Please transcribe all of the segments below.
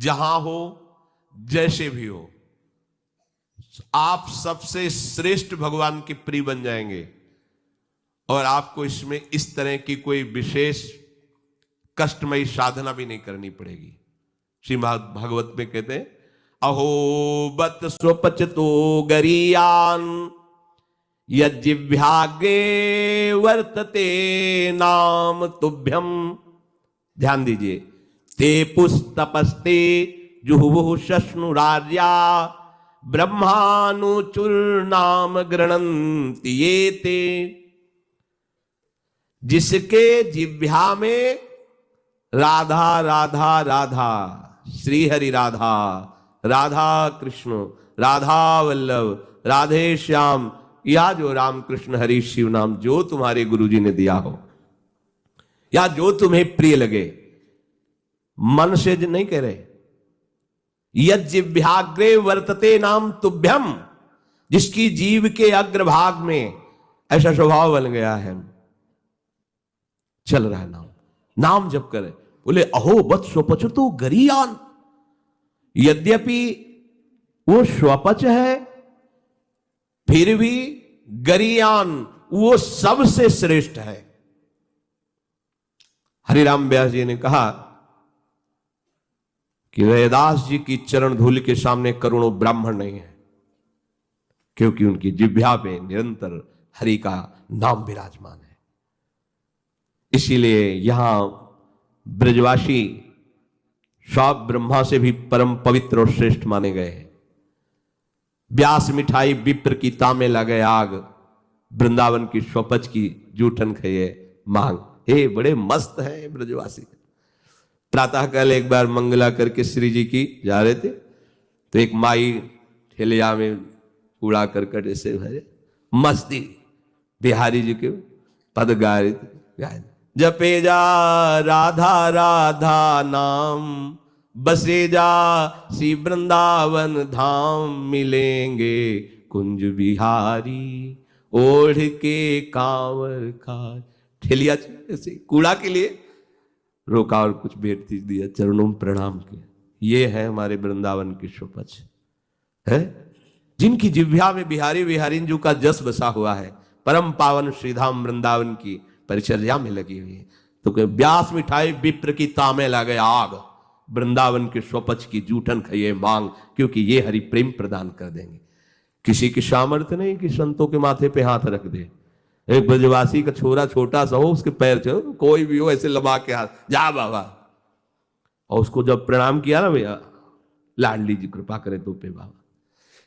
जहां हो, जैसे भी हो, आप सबसे श्रेष्ठ भगवान के प्रिय बन जाएंगे और आपको इसमें इस तरह की कोई विशेष कष्टमयी साधना भी नहीं करनी पड़ेगी। श्रीमद् भागवत में कहते हैं, अहो बत स्वपचतो गरीयान यज्जिह्वाग्रे वर्तते नाम तुभ्यम। ध्यान दीजिए, ते पुस्तपस्ते जुहुवुः शश्नुरार्या ब्रह्मानुचुर्नाम गृणन्ति ये ते। जिसके जिह्वा में राधा राधा राधा, श्री हरि राधा, राधा कृष्ण, राधा वल्लभ, राधे श्याम, या जो राम कृष्ण हरि शिव नाम जो तुम्हारे गुरुजी ने दिया हो, या जो तुम्हें प्रिय लगे, मन से नहीं कह रहे, यज्जिह्वाग्रे वर्तते नाम तुभ्यम, जिसकी जीव के अग्रभाग में ऐसा स्वभाव बन गया है, चल रहा है नाम, नाम जप करे। बोले अहो बत स्वपचतो गरीयान, यद्यपि वो स्वपच है फिर भी गरीयान वो सबसे श्रेष्ठ है। हरिराम व्यास जी ने कहा कि रैदास जी की चरण धूल के सामने करोड़ों ब्राह्मण नहीं है, क्योंकि उनकी जिह्वा पे निरंतर हरि का नाम विराजमान है। इसीलिए यहां ब्रजवासी सब ब्रह्मा से भी परम पवित्र और श्रेष्ठ माने गए हैं। व्यास मिठाई विप्र की तामे लगे आग, वृंदावन की स्वपच की जूठन खाइए मांग। हे बड़े मस्त हैं ब्रजवासी। प्रातःकाल एक बार मंगला करके श्री जी की जा रहे थे, तो एक माई ठेलिया में कूड़ा करकट ऐसे भरे मस्ती बिहारी जी के पद गा रहे थे, जपे जा राधा राधा नाम, बसे जा श्री वृंदावन धाम, मिलेंगे कुंज बिहारी ओढ़ के कांवर का। ठेलिया ऐसे कूड़ा के लिए रोका और कुछ भेंट दिया, चरणों में प्रणाम किया। ये है हमारे वृंदावन की स्वपच है, जिनकी जिह्वा में बिहारी बिहारीन का जस बसा हुआ है, परम पावन श्रीधाम वृंदावन की परिचर्या में लगी हुई है। तो व्यास मिठाई विप्र की तामे लागे आग, वृंदावन के स्वपच की जूठन खाइए मांग, क्योंकि ये हरि प्रेम प्रदान कर देंगे। किसी की सामर्थ्य नहीं कि संतों के माथे पे हाथ रख दे। एक ब्रजवासी का छोरा छोटा सा हो, उसके पैर चलो कोई भी हो ऐसे लबा के हाथ, जा बाबा, और उसको जब प्रणाम किया ना, भैया लाडली जी कृपा करे तो पे बाबा,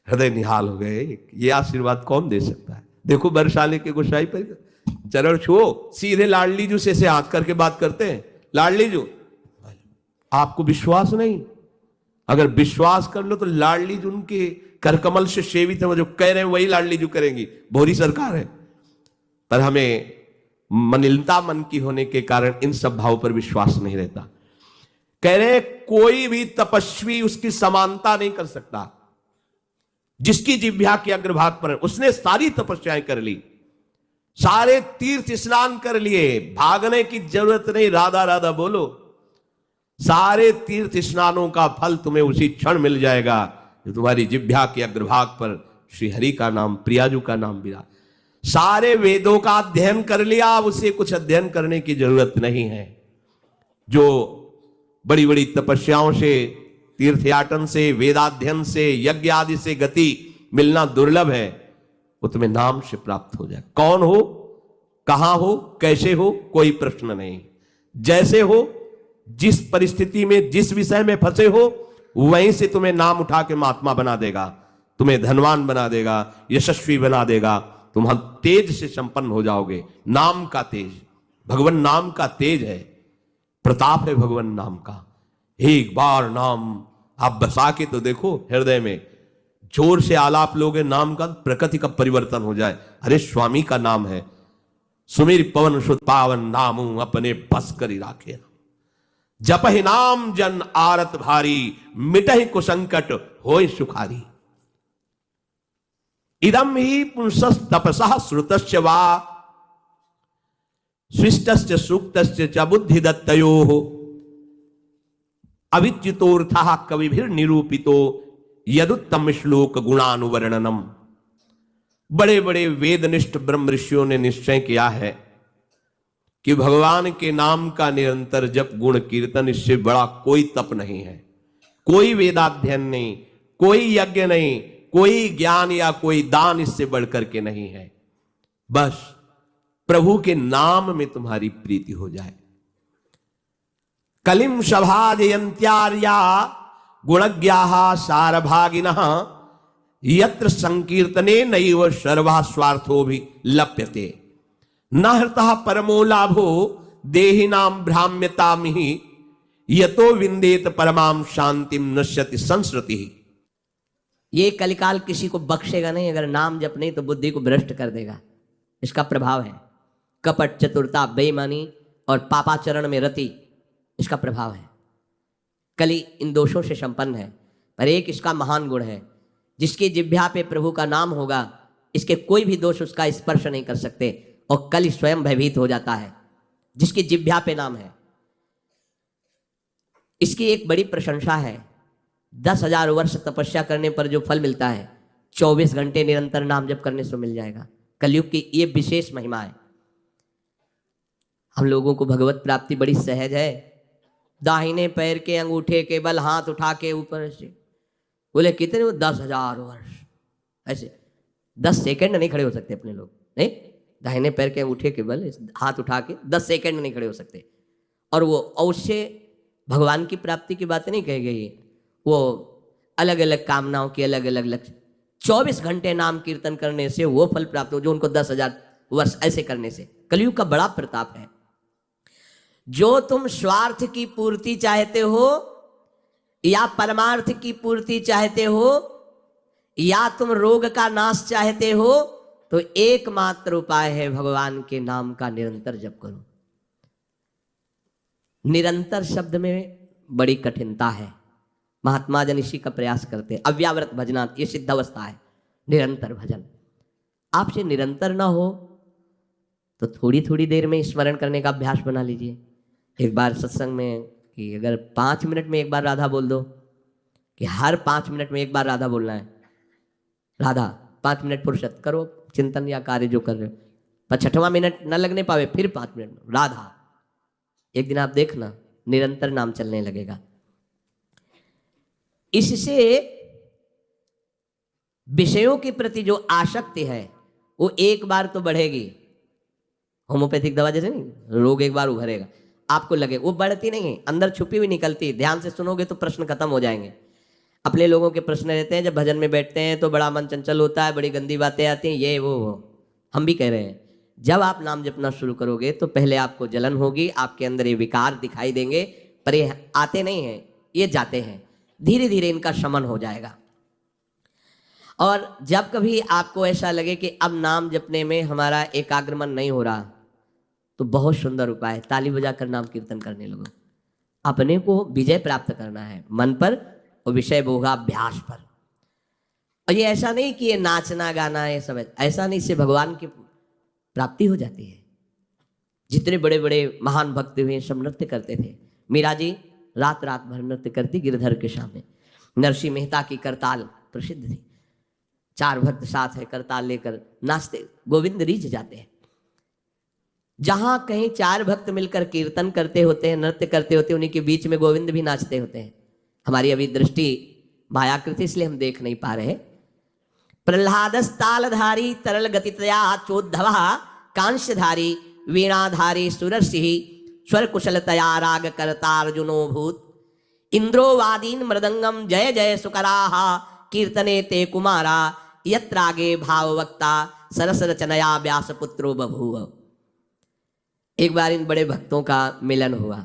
हृदय निहाल हो गए। ये आशीर्वाद कौन दे सकता है? देखो बरसाले के गोसाई पर चरण छुओ, सीधे लाडली जू से हाथ करके बात करते हैं। लाडली जू, आपको विश्वास नहीं? अगर विश्वास कर लो तो लाडली जू उनके करकमल से सेवित है, वो जो कह रहे हैं वही लाडली जू करेंगी। भोरी सरकार है, पर हमें मनिलता मन की होने के कारण इन सब भावों पर विश्वास नहीं रहता। कह रहे कोई भी तपस्वी उसकी समानता नहीं कर सकता। जिसकी जिह्वा के अग्रभाग पर उसने सारी तपस्याएं कर ली, सारे तीर्थ स्नान कर लिए, भागने की जरूरत नहीं, राधा राधा बोलो, सारे तीर्थ स्नानों का फल तुम्हें उसी क्षण मिल जाएगा जो तुम्हारी जिह्वा के अग्रभाग पर श्री हरि का नाम, प्रियाजू का नाम विराज। सारे वेदों का अध्ययन कर लिया, अब उसे कुछ अध्ययन करने की जरूरत नहीं है। जो बड़ी बड़ी तपस्याओं से, तीर्थयाटन से, वेदाध्ययन से, यज्ञ आदि से गति मिलना दुर्लभ है, वो तुम्हें नाम से प्राप्त हो जाए। कौन हो, कहां हो, कैसे हो, कोई प्रश्न नहीं। जैसे हो, जिस परिस्थिति में, जिस विषय में फंसे हो, वहीं से तुम्हें नाम उठा के महात्मा बना देगा, तुम्हें धनवान बना देगा, यशस्वी बना देगा, तुम हम तेज से संपन्न हो जाओगे। नाम का तेज, भगवान नाम का तेज है, प्रताप है भगवान नाम का। एक बार नाम आप बसा के तो देखो हृदय में, जोर से आलाप लोगे नाम का, प्रकृति का परिवर्तन हो जाए। अरे स्वामी का नाम है, सुमिर पवन सुत पावन नामू अपने बस करी राखे। जपहि नाम जन आरत भारी, मिटहि कुसंकट होय सुखारी। इदम ही पुंसस् तपसः श्रुतस्य वा, स्विष्टस्य सूक्तस्य च बुद्धि दत्तयोः। अविच्युतोऽर्थः कविभिर निरूपितो यदुत्तम श्लोक गुणानुवर्णनम। बड़े बड़े वेदनिष्ठ ब्रह्म ऋषियों ने निश्चय किया है कि भगवान के नाम का निरंतर जप गुण कीर्तन, इससे बड़ा कोई तप नहीं है, कोई वेदाध्ययन नहीं, कोई यज्ञ नहीं, कोई ज्ञान या कोई दान इससे बढ़कर के नहीं है। बस प्रभु के नाम में तुम्हारी प्रीति हो जाए। कलिम सभाजयंत्यार्या गुणज्ञाः सारभागिनः यत्र संकीर्तने नैव सर्वा स्वार्थो भी लप्यते न हृतः परमो लाभो देहिनाम भ्राम्यतामिहि यतो विंदेत परमाम शांतिम नश्यति संस्कृति। ये कलिकाल किसी को बख्शेगा नहीं, अगर नाम जप नहीं तो बुद्धि को भ्रष्ट कर देगा। इसका प्रभाव है कपट, चतुरता, बेईमानी और पापाचरण में रति, इसका प्रभाव है। कली इन दोषों से संपन्न है, पर एक इसका महान गुण है, जिसकी जिह्वा पे प्रभु का नाम होगा, इसके कोई भी दोष उसका स्पर्श नहीं कर सकते, और कली स्वयं भयभीत हो जाता है जिसकी जिह्वा पे नाम है। इसकी एक बड़ी प्रशंसा है, 10,000 वर्ष तपस्या करने पर जो फल मिलता है 24 घंटे निरंतर नाम जप करने से मिल जाएगा। कलयुग की ये विशेष महिमा है। हम लोगों को भगवत प्राप्ति बड़ी सहज है। दाहिने पैर के अंगूठे के बल हाथ उठा के ऊपर से बोले कितने, 10,000 वर्ष, ऐसे 10 सेकंड नहीं खड़े हो सकते अपने लोग, नहीं, दाहिने पैर के अंगूठे के बल हाथ उठा के 10 सेकंड नहीं खड़े हो सकते। और वो अवश्य भगवान की प्राप्ति की बात नहीं कही गई, वो अलग अलग कामनाओं की अलग अलग लक्ष्य। 24 घंटे नाम कीर्तन करने से वो फल प्राप्त हो जो उनको 10,000 वर्ष ऐसे करने से। कलयुग का बड़ा प्रताप है। जो तुम स्वार्थ की पूर्ति चाहते हो या परमार्थ की पूर्ति चाहते हो या तुम रोग का नाश चाहते हो, तो एकमात्र उपाय है भगवान के नाम का निरंतर जप करो। निरंतर शब्द में बड़ी कठिनता है। महात्मा जन इसी का प्रयास करते हैं। अव्यावृत भजनात्, ये सिद्ध अवस्था है निरंतर भजन। आपसे निरंतर ना हो तो थोड़ी थोड़ी देर में स्मरण करने का अभ्यास बना लीजिए। एक बार सत्संग में कि अगर 5 मिनट में एक बार राधा बोल दो, कि हर 5 मिनट में एक बार राधा बोलना है। राधा 5 मिनट फुर्सत करो, चिंतन या कार्य जो कर रहे हो, पर 6वां मिनट न लगने पावे फिर 5 मिनट राधा। एक दिन आप देखना निरंतर नाम चलने लगेगा। इससे विषयों के प्रति जो आसक्ति है वो एक बार तो बढ़ेगी। होम्योपैथिक दवा जैसे नहीं, रोग एक बार उभरेगा, आपको लगे, वो बढ़ती नहीं है, अंदर छुपी हुई निकलती। ध्यान से सुनोगे तो प्रश्न खत्म हो जाएंगे। अपने लोगों के प्रश्न रहते हैं, जब भजन में बैठते हैं तो बड़ा मन चंचल होता है, बड़ी गंदी बातें आती हैं, ये वो। हम भी कह रहे हैं, जब आप नाम जपना शुरू करोगे तो पहले आपको जलन होगी, आपके अंदर ये विकार दिखाई देंगे, पर ये आते नहीं हैं, ये जाते हैं। धीरे धीरे इनका शमन हो जाएगा। और जब कभी आपको ऐसा लगे कि अब नाम जपने में हमारा एकाग्रमन नहीं हो रहा, तो बहुत सुंदर उपाय है, ताली बजाकर नाम कीर्तन करने लगो। अपने को विजय प्राप्त करना है मन पर और विषय भोगाभ्यास पर। और ये ऐसा नहीं कि ये नाचना गाना ये सब ऐसा नहीं, इससे भगवान की प्राप्ति हो जाती है। जितने बड़े बड़े महान भक्त हुए सब नृत्य करते थे। मीरा जी रात रात भर नृत्य करती गिरधर के सामने। नरसिंह मेहता की करताल प्रसिद्ध थी। 4 भक्त साथ है, करताल लेकर नाचते, गोविंद रीझ जाते हैं। जहां कहीं 4 भक्त मिलकर कीर्तन करते होते हैं, नृत्य करते होते हैं, उन्हीं के बीच में गोविंद भी नाचते होते हैं। हमारी अभी दृष्टि मायाकृति, इसलिए हम देख नहीं पा रहे। प्रह्लादस्तालधारी तरल गतितया चोद्धव कांस्यधारी वीणाधारी सुरसिंह स्वर कुशलतया राग करतार्जुनो भूत इंद्रो वादीन मृदंगम जय जय सुकराः कीर्तने ते कुमारा यत्रागे भाववक्ता सरस रचनया व्यासपुत्रो बभूव। एक बार इन बड़े भक्तों का मिलन हुआ।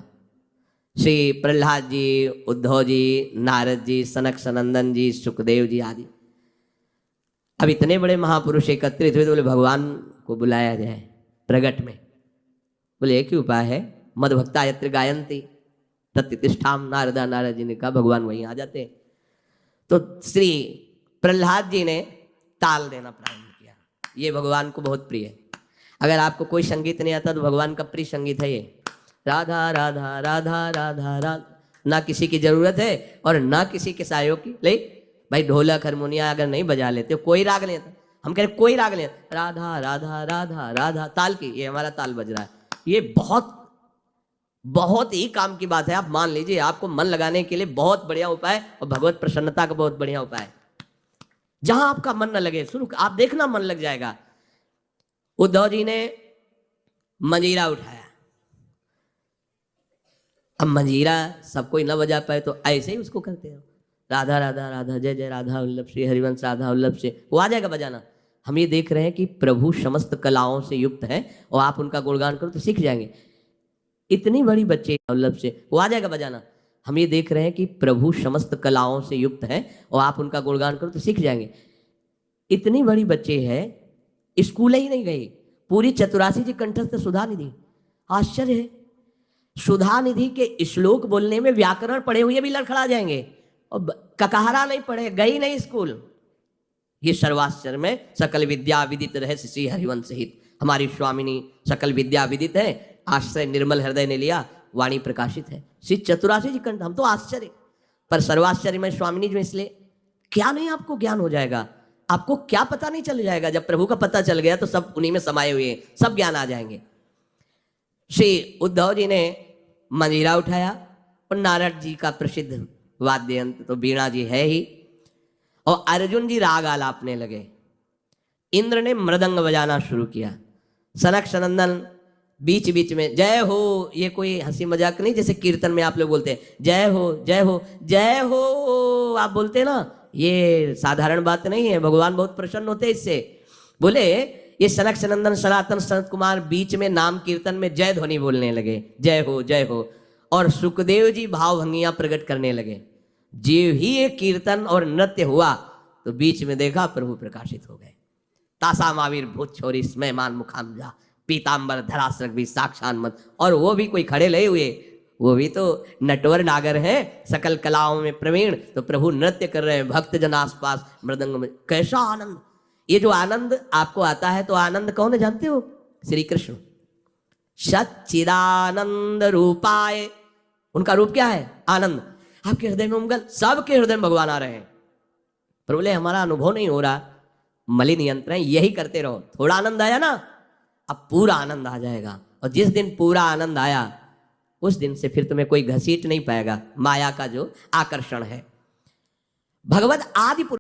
श्री प्रहलाद जी, उद्धव जी, नारद जी, सनक सनंदन जी, सुखदेव जी आदि। अब इतने बड़े महापुरुष एकत्रित हुए तो बोले भगवान को बुलाया जाए प्रगट में। बोले एक ही उपाय है, मद भक्ता यत्र गायन्ति तत्तिष्ठाम। नारदा नारद जी ने कहा भगवान वहीं आ जाते हैं। तो श्री प्रहलाद जी ने ताल देना प्रारंभ किया। ये भगवान को बहुत प्रिय है। अगर आपको कोई संगीत नहीं आता तो भगवान का प्रिय संगीत है ये। राधा राधा राधा राधा राधा, ना किसी की जरूरत है और ना किसी के सहयोग की। ले भाई, ढोलक हारमोनिया अगर नहीं बजा लेते, कोई राग नहीं आता, हम कह रहे कोई राग नहीं आता, राधा राधा राधा राधा ताल की, ये हमारा ताल बज रहा है, ये बहुत बहुत ही काम की बात है। आप मान लीजिए, आपको मन लगाने के लिए बहुत बढ़िया उपाय और भगवत प्रसन्नता का बहुत बढ़िया उपाय। जहां आपका मन न लगे, शुरू आप देखना मन लग जाएगा। उद्धव जी ने मंजीरा उठाया। अब मंजीरा सब कोई न बजा पाए तो ऐसे ही उसको करते हो, राधा राधा राधा जय जय राधा वल्लभ श्री हरिवंश राधा वल्लभ से वो आ जाएगा बजाना। हम ये देख रहे हैं कि प्रभु समस्त कलाओं से युक्त है और आप उनका गुणगान करो तो सीख जाएंगे। इतनी बड़ी बच्चे वल्लभ से वो आ जाएगा बजाना। हम ये देख रहे हैं कि प्रभु समस्त कलाओं से युक्त है और आप उनका गुणगान करो तो सीख जाएंगे। इतनी बड़ी बच्चे है, स्कूल ही नहीं गई, पूरी चतुरासी जी कंठस्थ सुधा निधि। आश्चर्य है, सुधा निधि के श्लोक बोलने में व्याकरण पढ़े हुए भी लड़खड़ा जाएंगे और ककहरा नहीं पढ़े, गई नहीं स्कूल। ये सर्वाश्चर्य में सकल विद्या विदित रहे श्री हरिवंश सहित। हमारी स्वामिनी सकल विद्या विदित है, आश्रय निर्मल हृदय ने लिया, वाणी प्रकाशित है, श्री चतुरासी जी कंठ। हम तो आश्चर्य, पर सर्वाश्चर्य में स्वामिनी जो, इसलिए क्या नहीं आपको ज्ञान हो जाएगा, आपको क्या पता नहीं चल जाएगा। जब प्रभु का पता चल गया तो सब उन्हीं में समाये हुए हैं, सब ज्ञान आ जाएंगे। श्री उद्धव जी ने मंजीरा उठाया और नारद जी का प्रसिद्ध वाद्य यंत्र तो वीणा जी है ही, और अर्जुन जी राग आलापने लगे। इंद्र ने मृदंग बजाना शुरू किया। सनक सनंदन बीच बीच में जय हो, ये कोई हंसी मजाक नहीं, जैसे कीर्तन में आप लोग बोलते हैं जय हो जय हो जय हो, आप बोलते हैं ना, ये साधारण बात नहीं है, भगवान बहुत प्रसन्न होते हैं इससे। बोले ये सनक सनंदन सनातन सनत कुमार बीच में नाम कीर्तन में जय ध्वनि बोलने लगे, जय हो जय हो, और सुखदेव जी भावभंगियां प्रकट करने लगे। जीव ही एक कीर्तन और नृत्य हुआ तो बीच में देखा प्रभु प्रकाशित हो गए। तासा मावीर भूत छोरी स्मयमान मुखाम जा, पीताम्बर धरासरक भी साक्षात मत। और वो भी कोई खड़े लगे हुए, वो भी तो नटवर नागर हैं, सकल कलाओं में प्रवीण, तो प्रभु नृत्य कर रहे हैं, भक्त जन आसपास मृदंग में। कैसा आनंद! ये जो आनंद आपको आता है, तो आनंद कौन है जानते हो? श्री कृष्ण सच्चिदानंद रूपाय। उनका रूप क्या है? आनंद। आपके हृदय में उमगल, सबके हृदय में भगवान आ रहे हैं। पर बोले हमारा अनुभव नहीं हो रहा, मलिन यंत्र है, यही करते रहो। थोड़ा आनंद आया ना, अब पूरा आनंद आ जाएगा। और जिस दिन पूरा आनंद आया, उस दिन से फिर तुम्हें कोई घसीट नहीं पाएगा। माया का जो आकर्षण है, भगवत आदि